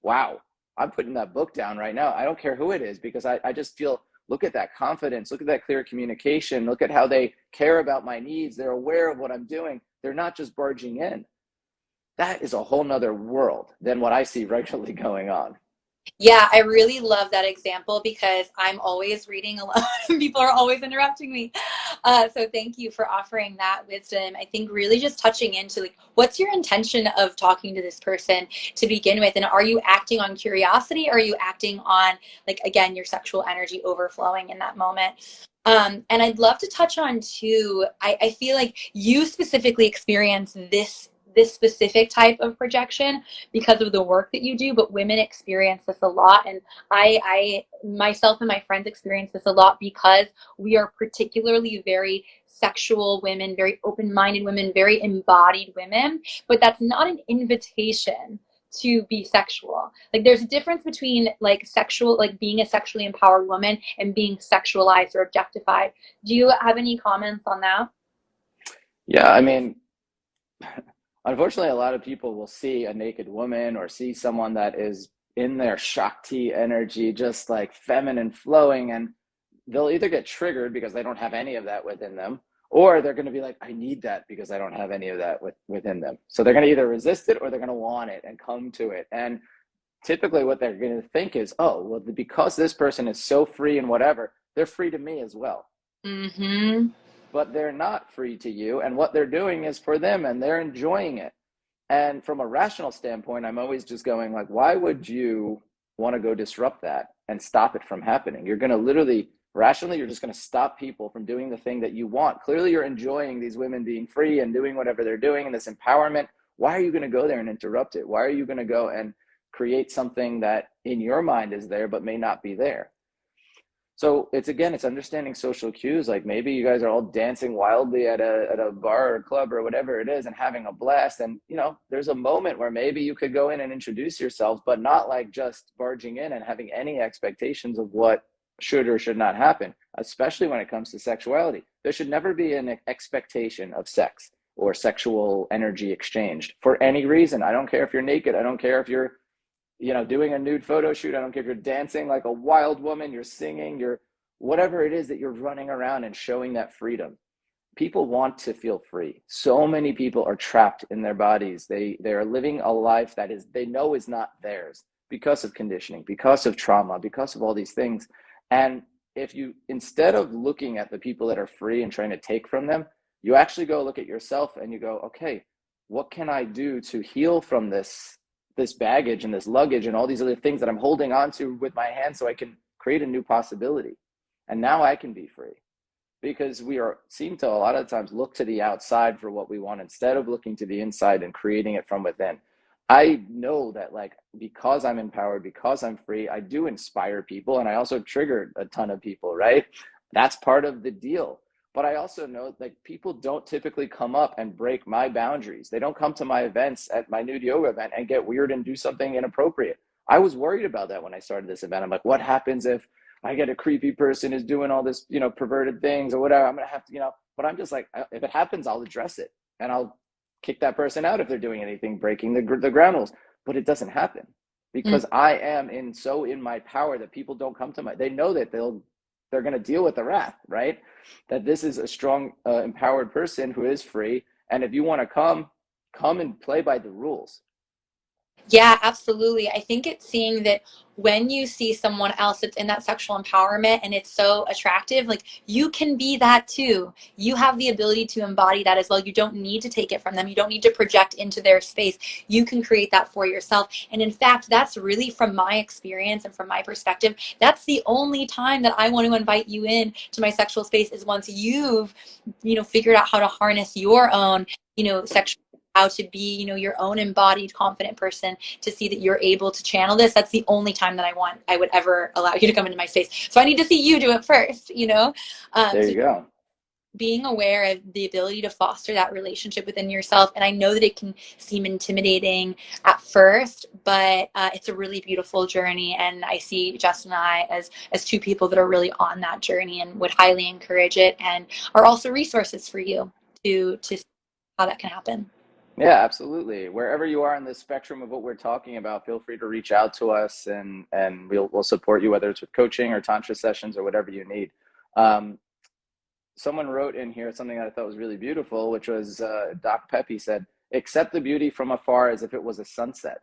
S1: Wow. I'm putting that book down right now. I don't care who it is, because I just feel, look at that confidence, look at that clear communication, look at how they care about my needs. They're aware of what I'm doing. They're not just barging in. That is a whole nother world than what I see regularly going on.
S2: Yeah, I really love that example, because I'm always reading a lot. People are always interrupting me. So thank you for offering that wisdom. I think really just touching into, like, what's your intention of talking to this person to begin with? And are you acting on curiosity, or are you acting on, like, again, your sexual energy overflowing in that moment? And I'd love to touch on too, I feel like you specifically experience this specific type of projection because of the work that you do, but women experience this a lot. And I myself and my friends experience this a lot, because we are particularly very sexual women, very open-minded women, very embodied women, but that's not an invitation to be sexual. Like, there's a difference between like sexual, like being a sexually empowered woman, and being sexualized or objectified. Do you have any comments on that?
S1: Yeah, I mean, unfortunately, a lot of people will see a naked woman or see someone that is in their Shakti energy, just like feminine flowing, and they'll either get triggered because they don't have any of that within them, or they're going to be like, I need that because I don't have any of that within them. So they're going to either resist it or they're going to want it and come to it. And typically what they're going to think is, oh, well, because this person is so free and whatever, they're free to me as well.
S2: Mm-hmm.
S1: But they're not free to you. And what they're doing is for them, and they're enjoying it. And from a rational standpoint, I'm always just going like, why would you want to go disrupt that and stop it from happening? You're going to literally Rationally, you're just going to stop people from doing the thing that you want. Clearly, you're enjoying these women being free and doing whatever they're doing and this empowerment. Why are you going to go there and interrupt it? Why are you going to go and create something that in your mind is there but may not be there? So it's understanding social cues. Like maybe you guys are all dancing wildly at a bar or club or whatever it is and having a blast. And, there's a moment where maybe you could go in and introduce yourselves, but not like just barging in and having any expectations of what should or should not happen, especially when it comes to sexuality. There should never be an expectation of sex or sexual energy exchanged for any reason. I don't care if you're naked. I don't care if you're doing a nude photo shoot. I don't care if you're dancing like a wild woman, you're singing, you're whatever it is that you're running around and showing that freedom. People want to feel free. So many people are trapped in their bodies. They are living a life that they know is not theirs because of conditioning, because of trauma, because of all these things. And if you, instead of looking at the people that are free and trying to take from them, you actually go look at yourself and you go, okay, what can I do to heal from this baggage and this luggage and all these other things that I'm holding on to with my hands so I can create a new possibility. And now I can be free. Because we seem to a lot of times look to the outside for what we want instead of looking to the inside and creating it from within. I know that because I'm empowered, because I'm free, I do inspire people, and I also trigger a ton of people, right? That's part of the deal. But I also know people don't typically come up and break my boundaries. They don't come to my events at my nude yoga event and get weird and do something inappropriate. I was worried about that when I started this event. I'm like, what happens if I get a creepy person who's doing all this, perverted things or whatever? I'm going to have to, but I'm just like, if it happens, I'll address it and I'll kick that person out if they're doing anything, breaking the ground rules. But it doesn't happen because I am in my power that people don't come to they know that they're going to deal with the wrath, right? That this is a strong, empowered person who is free. And if you want to come and play by the rules.
S2: Yeah, absolutely. I think it's seeing that when you see someone else that's in that sexual empowerment and it's so attractive, you can be that too. You have the ability to embody that as well. You don't need to take it from them. You don't need to project into their space. You can create that for yourself. And in fact, that's really, from my experience and from my perspective, that's the only time that I want to invite you in to my sexual space is once you've, figured out how to harness your own, sexual, how to be, your own embodied, confident person, to see that you're able to channel this. That's the only time that I would ever allow you to come into my space. So I need to see you do it first,
S1: There you go.
S2: Being aware of the ability to foster that relationship within yourself. And I know that it can seem intimidating at first, but it's a really beautiful journey. And I see Justin and I as two people that are really on that journey and would highly encourage it, and are also resources for you to see how that can happen.
S1: Yeah, absolutely. Wherever you are in the spectrum of what we're talking about, feel free to reach out to us and we'll support you, whether it's with coaching or tantra sessions or whatever you need. Someone wrote in here something that I thought was really beautiful, which was Doc Pepe said, accept the beauty from afar as if it was a sunset.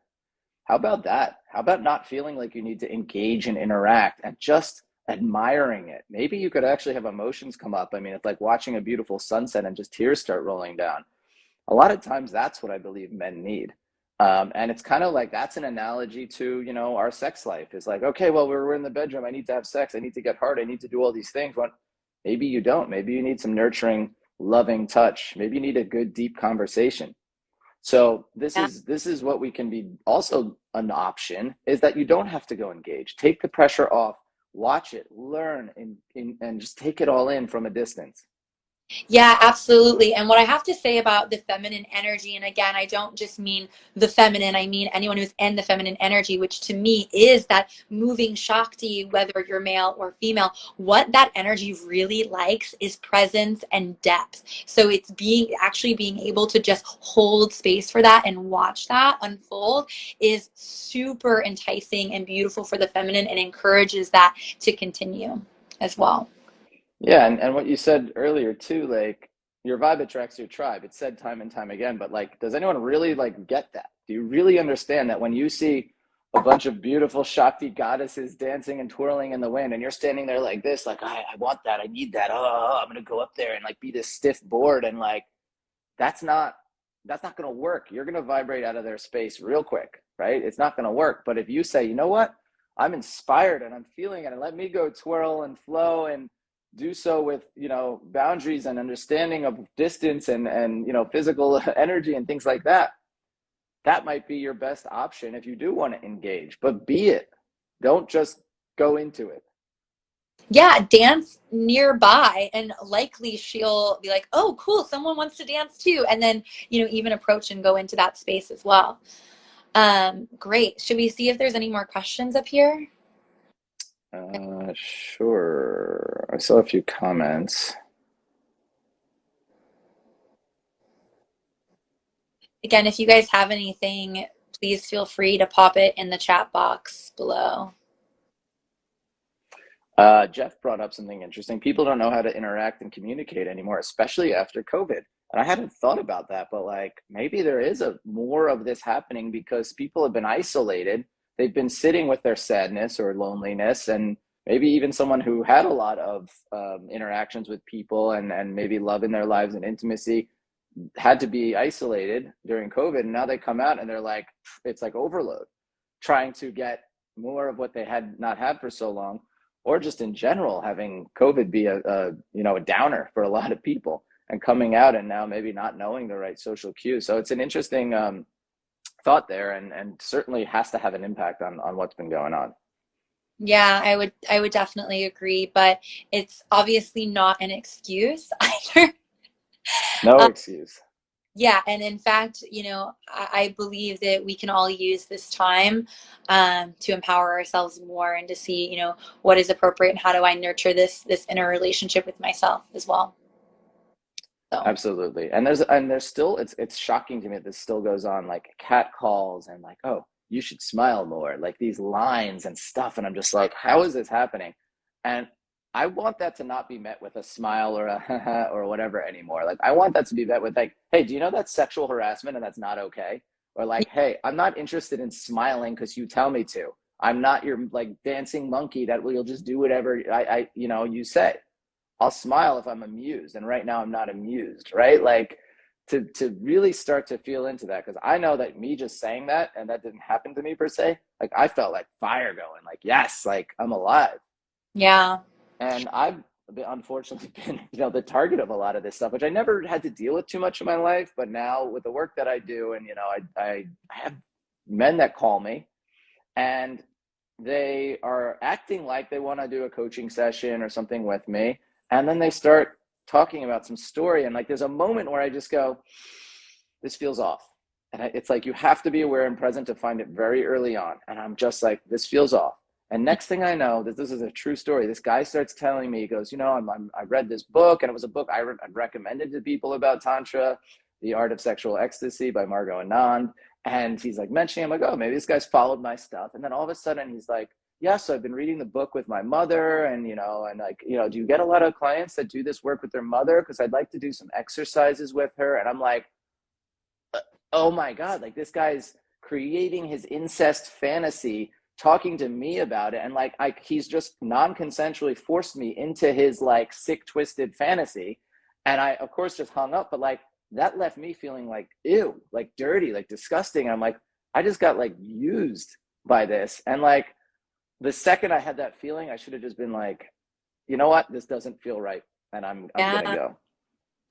S1: How about that? How about not feeling like you need to engage and interact and just admiring it? Maybe you could actually have emotions come up. I mean, it's like watching a beautiful sunset and just tears start rolling down. A lot of times that's what I believe men need. And it's kind of like, that's an analogy to, our sex life is like, okay, well, we're in the bedroom. I need to have sex. I need to get hard. I need to do all these things. But maybe you don't. Maybe you need some nurturing, loving touch. Maybe you need a good, deep conversation. So this is what we can be. Also an option is that you don't have to go engage. Take the pressure off, watch it, learn, and just take it all in from a distance.
S2: Yeah, absolutely. And what I have to say about the feminine energy, and again, I don't just mean the feminine, I mean anyone who's in the feminine energy, which to me is that moving Shakti, whether you're male or female. What that energy really likes is presence and depth. So it's actually being able to just hold space for that and watch that unfold is super enticing and beautiful for the feminine, and encourages that to continue as well.
S1: Yeah, and what you said earlier too, like your vibe attracts your tribe. It's said time and time again, but does anyone really get that? Do you really understand that when you see a bunch of beautiful Shakti goddesses dancing and twirling in the wind, and you're standing there like this, I want that, I need that. Oh, I'm gonna go up there and be this stiff board, and that's not gonna work. You're gonna vibrate out of their space real quick, right? It's not gonna work. But if you say, you know what? I'm inspired and I'm feeling it, and let me go twirl and flow and do so with, you know, boundaries and understanding of distance and you know, physical energy and things like that. That might be your best option if you do want to engage, but be it. Don't just go into it.
S2: Yeah, dance nearby, and likely she'll be like, oh, cool, someone wants to dance too. And then, you know, even approach and go into that space as well. Great. Should we see if there's any more questions up here?
S1: Sure. I saw a few comments.
S2: Again, if you guys have anything, please feel free to pop it in the chat box below.
S1: Jeff brought up something interesting. People don't know how to interact and communicate anymore, especially after COVID. And I hadn't thought about that, but like maybe there is a more of this happening because people have been isolated. They've been sitting with their sadness or loneliness, and maybe even someone who had a lot of interactions with people and maybe love in their lives and intimacy had to be isolated during COVID. And now they come out and they're like, it's like overload, trying to get more of what they had not had for so long, or just in general having COVID be a you know, a downer for a lot of people, and coming out and now maybe not knowing the right social cues. So it's an interesting thought there, and certainly has to have an impact on what's been going on.
S2: Yeah, I would definitely agree, but it's obviously not an excuse either.
S1: No excuse.
S2: Yeah, and in fact, you know, I believe that we can all use this time to empower ourselves more and to see, you know, what is appropriate and how do I nurture this inner relationship with myself as well. So
S1: Absolutely. And there's still, it's shocking to me that this still goes on, like cat calls and like, oh, you should smile more, like these lines and stuff. And I'm just like, how is this happening? And I want that to not be met with a smile or a or whatever anymore. Like I want that to be met with like, hey, do you know that's sexual harassment and that's not okay? Or like, hey, I'm not interested in smiling because you tell me to. I'm not your like dancing monkey that will, you'll just do whatever I you know, you say. I'll smile if I'm amused, and right now I'm not amused, right? Like to really start to feel into that, because I know that me just saying that, and that didn't happen to me per se, like I felt like fire going, like yes, like I'm alive.
S2: yeah,
S1: And I've unfortunately been, you know, the target of a lot of this stuff, which I never had to deal with too much in my life, but now with the work that I do, and you know, I have men that call me and they are acting like they want to do a coaching session or something with me, and then they start talking about some story, and like there's a moment where I just go, this feels off. And it's like you have to be aware and present to find it very early on, and I'm just like, this feels off. And next thing I know, this is a true story, this guy starts telling me, he goes, you know, I read this book, and it was a book I recommended to people about Tantra, The Art of Sexual Ecstasy by Margot Anand. And he's like mentioning, I'm like, oh, maybe this guy's followed my stuff. And then all of a sudden he's like, yeah, so I've been reading the book with my mother, and, you know, and like, you know, do you get a lot of clients that do this work with their mother? Because I'd like to do some exercises with her. And I'm like, oh my God, like this guy's creating his incest fantasy, talking to me about it. And like, he's just non-consensually forced me into his like sick, twisted fantasy. And I, of course, just hung up, but like, that left me feeling like, ew, like dirty, like disgusting. And I'm like, I just got like used by this. And like, the second I had that feeling, I should have just been like, you know what, this doesn't feel right, and I'm gonna
S2: yeah.
S1: go.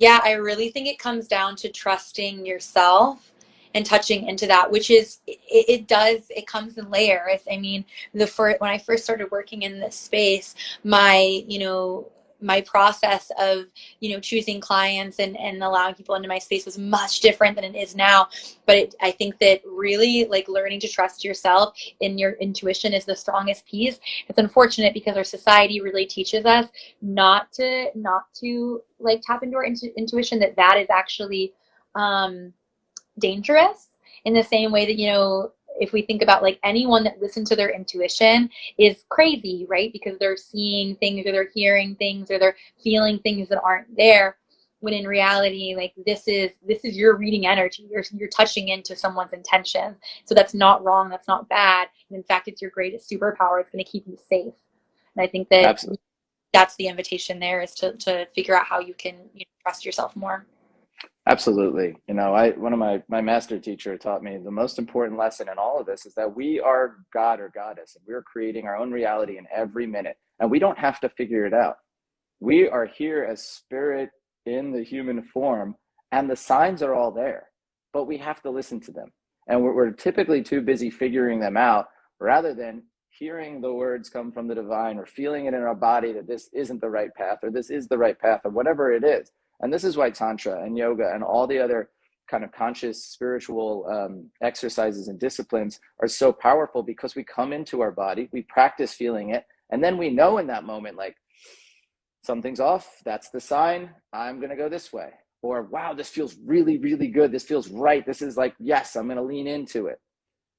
S2: Yeah, I really think it comes down to trusting yourself and touching into that, which is it comes in layers. I mean, when I first started working in this space, my, you know, my process of, you know, choosing clients and allowing people into my space was much different than it is now. But I think that really like learning to trust yourself in your intuition is the strongest piece. It's unfortunate because our society really teaches us not to like tap into our intuition, that is actually dangerous, in the same way that, you know, if we think about like anyone that listens to their intuition is crazy, right? Because they're seeing things or they're hearing things or they're feeling things that aren't there, when in reality, like this is your reading energy. You're touching into someone's intentions. So that's not wrong, that's not bad. And in fact, it's your greatest superpower. It's going to keep you safe. And I think that that's the invitation there, is to figure out how you can, you know, trust yourself more.
S1: Absolutely. You know, one of my master teacher taught me the most important lesson in all of this is that we are God or goddess, and we're creating our own reality in every minute, and we don't have to figure it out. We are here as spirit in the human form, and the signs are all there, but we have to listen to them. And we're typically too busy figuring them out rather than hearing the words come from the divine or feeling it in our body that this isn't the right path or this is the right path or whatever it is. And this is why Tantra and yoga and all the other kind of conscious spiritual exercises and disciplines are so powerful, because we come into our body, we practice feeling it, and then we know in that moment, like, something's off. That's the sign. I'm going to go this way. Or, wow, this feels really, really good. This feels right. This is like, yes, I'm going to lean into it.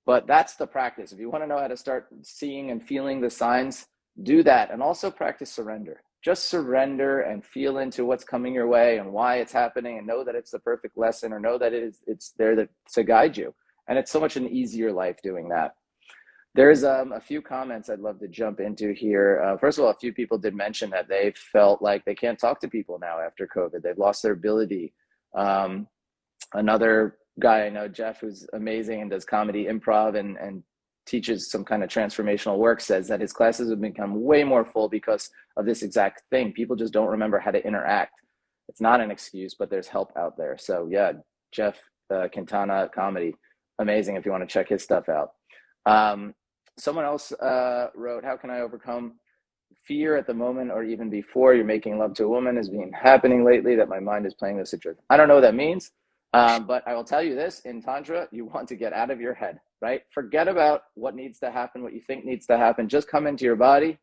S1: But that's the practice. If you want to know how to start seeing and feeling the signs, do that. And also practice surrender. Just surrender and feel into what's coming your way and why it's happening, and know that it's the perfect lesson, or know that it's there to guide you. And it's so much an easier life doing that. There's a few comments I'd love to jump into here. First of all, a few people did mention that they felt like they can't talk to people now after COVID. They've lost their ability. Another guy I know, Jeff, who's amazing and does comedy improv and teaches some kind of transformational work, says that his classes have become way more full because of this exact thing. People just don't remember how to interact. It's not an excuse, but there's help out there. So yeah, Jeff Quintana Comedy, amazing if you want to check his stuff out. Someone else wrote, how can I overcome fear at the moment or even before you're making love to a woman has been happening lately, that my mind is playing this trick. I don't know what that means, but I will tell you this, in Tantra, you want to get out of your head, right? Forget about what needs to happen, what you think needs to happen. Just come into your body,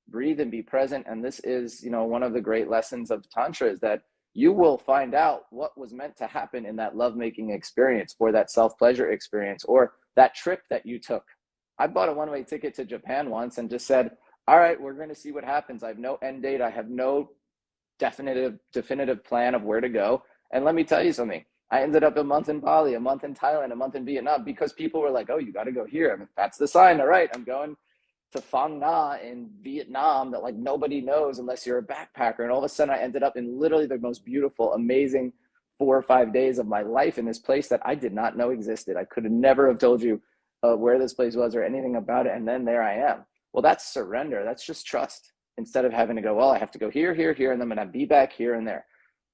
S1: breathe and be present. And this is, one of the great lessons of Tantra, is that you will find out what was meant to happen in that lovemaking experience, or that self-pleasure experience, or that trip that you took. I bought a one-way ticket to Japan once and just said, all right, we're going to see what happens. I have no end date. I have no definitive plan of where to go. And let me tell you something. I ended up a month in Bali, a month in Thailand, a month in Vietnam, because people were like, oh, you got to go here. I mean, that's the sign. All right, I'm going to Phang Na in Vietnam, that like nobody knows unless you're a backpacker. And all of a sudden I ended up in literally the most beautiful, amazing 4 or 5 days of my life in this place that I did not know existed. I could have never have told you where this place was or anything about it. And then there I am. Well, that's surrender. That's just trust. Instead of having to go, well, I have to go here, here, here, and then I'm going to be back here and there.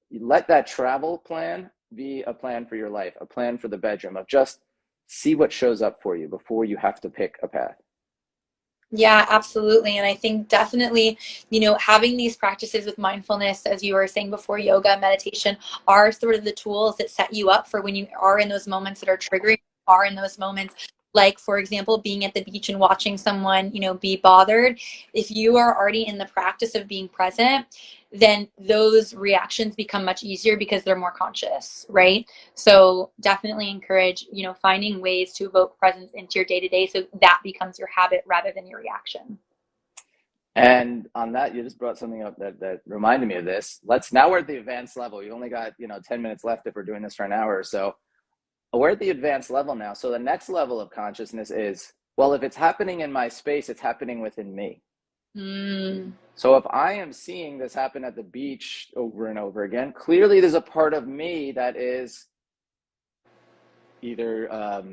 S1: You let that travel plan be a plan for your life, a plan for the bedroom, of just see what shows up for you before you have to pick a path.
S2: Yeah, absolutely. And I think definitely, having these practices with mindfulness, as you were saying before, yoga, meditation, are sort of the tools that set you up for when you are in those moments that are triggering, are in those moments. Like, for example, being at the beach and watching someone, be bothered. If you are already in the practice of being present, then those reactions become much easier because they're more conscious, right? So definitely encourage, finding ways to evoke presence into your day-to-day, so that becomes your habit rather than your reaction.
S1: And on that, you just brought something up that reminded me of this. Now we're at the advanced level. You only got, 10 minutes left if we're doing this for an hour or so. We're at the advanced level now. So the next level of consciousness is, well, if it's happening in my space, it's happening within me. So if I am seeing this happen at the beach over and over again, clearly there's a part of me that is either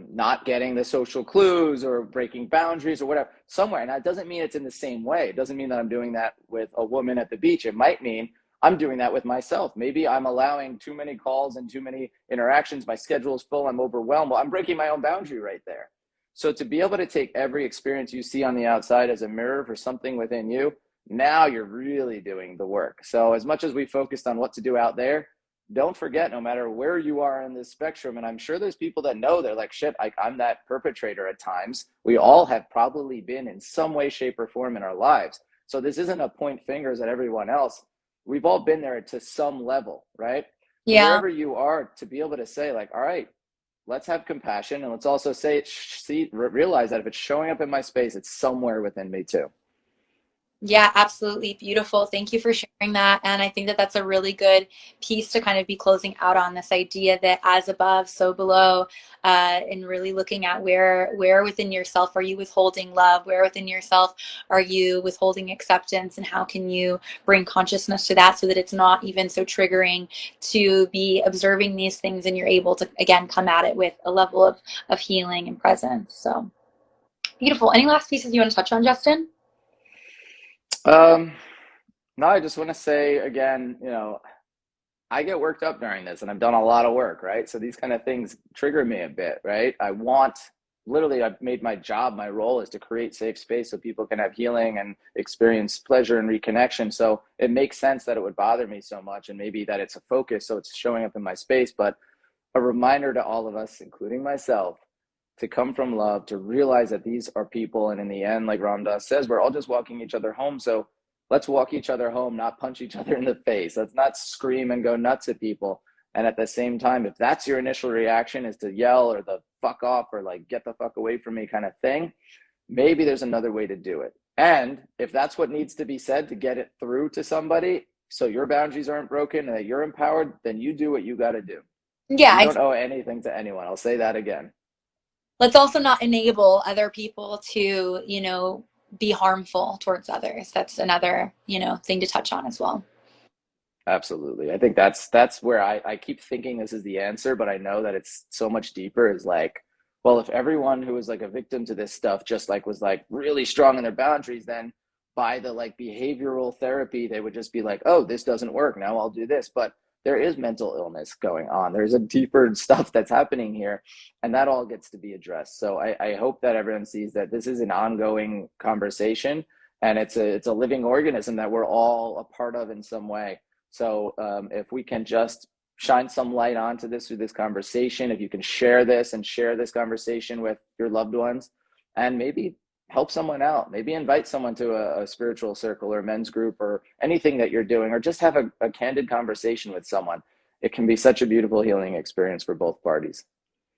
S1: not getting the social clues or breaking boundaries or whatever somewhere. And that doesn't mean it's in the same way. It doesn't mean that I'm doing that with a woman at the beach. It might mean I'm doing that with myself. Maybe I'm allowing too many calls and too many interactions. My schedule is full. I'm overwhelmed. Well, I'm breaking my own boundary right there. So to be able to take every experience you see on the outside as a mirror for something within you, now you're really doing the work. So as much as we focused on what to do out there, don't forget, no matter where you are in this spectrum, and I'm sure there's people that know, they're like, shit, I'm that perpetrator at times. We all have probably been in some way, shape, or form in our lives. So this isn't a point fingers at everyone else. We've all been there to some level, right? So
S2: Yeah.
S1: wherever you are, to be able to say like, all right, let's have compassion. And let's also say, realize that if it's showing up in my space, it's somewhere within me too.
S2: Yeah, absolutely. Beautiful. Thank you for sharing that. And I think that that's a really good piece to kind of be closing out on, this idea that as above, so below, and really looking at where within yourself are you withholding love? Where within yourself are you withholding acceptance? And how can you bring consciousness to that so that it's not even so triggering to be observing these things, and you're able to, again, come at it with a level of healing and presence. So beautiful. Any last pieces you want to touch on, Justin?
S1: Um, no, I just want to say again, I get worked up during this and I've done a lot of work, right? So these kind of things trigger me a bit, right? Literally, I've made my job, my role is to create safe space so people can have healing and experience pleasure and reconnection. So it makes sense that it would bother me so much, and maybe that it's a focus, so it's showing up in my space. But a reminder to all of us, including myself, to come from love, to realize that these are people. And in the end, like Ram Dass says, we're all just walking each other home. So let's walk each other home, not punch each other in the face. Let's not scream and go nuts at people. And at the same time, if that's your initial reaction, is to yell or the fuck off or like get the fuck away from me kind of thing, maybe there's another way to do it. And if that's what needs to be said to get it through to somebody, so your boundaries aren't broken and that you're empowered, then you do what you got to do.
S2: Yeah,
S1: You don't owe anything to anyone. I'll say that again.
S2: let's also not enable other people to, be harmful towards others. That's another, thing to touch on as well.
S1: Absolutely. I think that's where I keep thinking this is the answer, but I know that it's so much deeper. Is like, well, if everyone who was like a victim to this stuff just like was like really strong in their boundaries, then by the like behavioral therapy, they would just be like, oh, this doesn't work. Now I'll do this. But there is mental illness going on. There's a deeper stuff that's happening here, and that all gets to be addressed. So I hope that everyone sees that this is an ongoing conversation, and it's a living organism that we're all a part of in some way. So if we can just shine some light onto this through this conversation, if you can share this and share this conversation with your loved ones, and maybe help someone out, maybe invite someone to a spiritual circle or men's group or anything that you're doing, or just have a candid conversation with someone. It can be such a beautiful healing experience for both parties.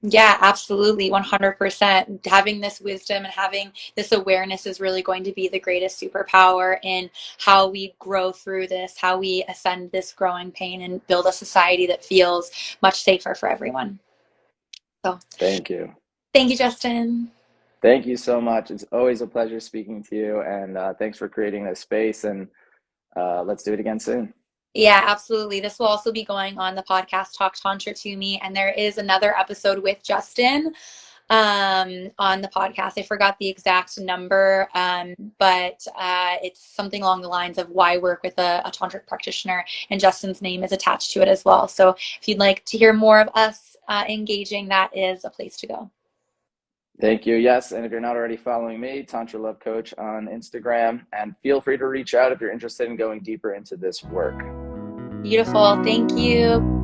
S2: Yeah, absolutely. 100%. Having this wisdom and having this awareness is really going to be the greatest superpower in how we grow through this, how we ascend this growing pain and build a society that feels much safer for everyone. So
S1: Thank you.
S2: thank you, Justin.
S1: Thank you so much. It's always a pleasure speaking to you. And thanks for creating this space. And let's do it again soon.
S2: Yeah, absolutely. This will also be going on the podcast Talk Tantra to Me. And there is another episode with Justin on the podcast. I forgot the exact number, but it's something along the lines of why work with a tantric practitioner, and Justin's name is attached to it as well. So if you'd like to hear more of us engaging, that is a place to go.
S1: Thank you. Yes. And if you're not already following me, Tantra Love Coach on Instagram, and feel free to reach out if you're interested in going deeper into this work.
S2: Beautiful. Thank you.